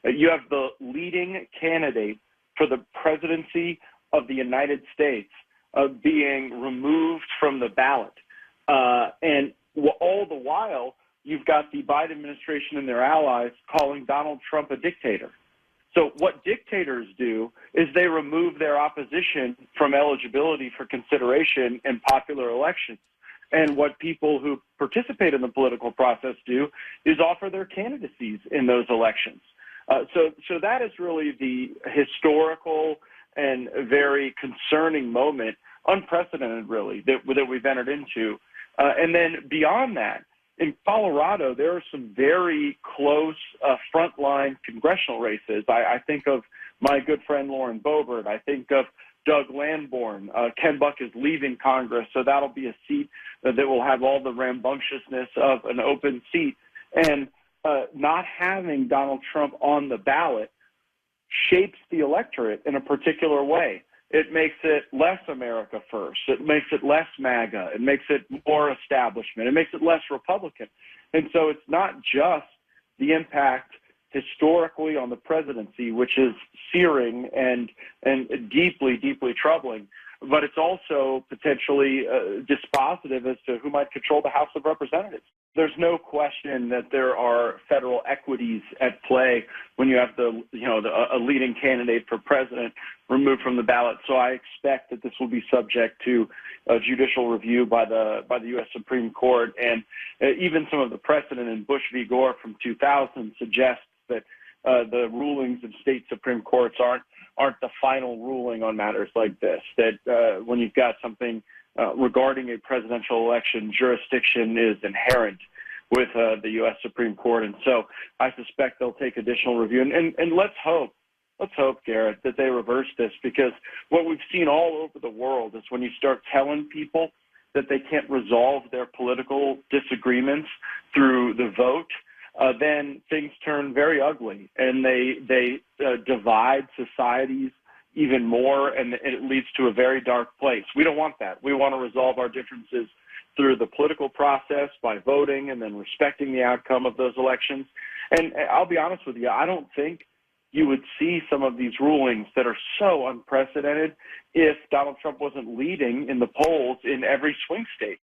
You have the leading candidate for the presidency of the United States being removed from the ballot. And all the while, you've got the Biden administration and their allies calling Donald Trump a dictator. So what dictators do is they remove their opposition from eligibility for consideration in popular elections. And what people who participate in the political process do is offer their candidacies in those elections. So that is really the historical and very concerning moment, unprecedented really, that we've entered into. And then beyond that, in Colorado, there are some very close frontline congressional races. I think of my good friend Lauren Boebert. I think of Doug Lamborn. Ken Buck is leaving Congress, so that'll be a seat that will have all the rambunctiousness of an open seat. And not having Donald Trump on the ballot shapes the electorate in a particular way. It makes it less America first. It makes it less MAGA. It makes it more establishment. It makes it less Republican. And so it's not just the impact historically on the presidency, which is searing and deeply, deeply troubling, but it's also potentially dispositive as to who might control the House of Representatives. There's no question that there are federal equities at play when you have a leading candidate for president removed from the ballot. So I expect that this will be subject to judicial review by the U.S. Supreme Court, and even some of the precedent in Bush v. Gore from 2000 suggests that the rulings of state Supreme Courts aren't the final ruling on matters like this. That when you've got something regarding a presidential election, jurisdiction is inherent with the U.S. Supreme Court. And so I suspect they'll take additional review. And let's hope, Garret, that they reverse this, because what we've seen all over the world is when you start telling people that they can't resolve their political disagreements through the vote, then things turn very ugly, and they divide societies even more, and it leads to a very dark place. We don't want that. We want to resolve our differences through the political process by voting and then respecting the outcome of those elections. And I'll be honest with you, I don't think you would see some of these rulings that are so unprecedented if Donald Trump wasn't leading in the polls in every swing state.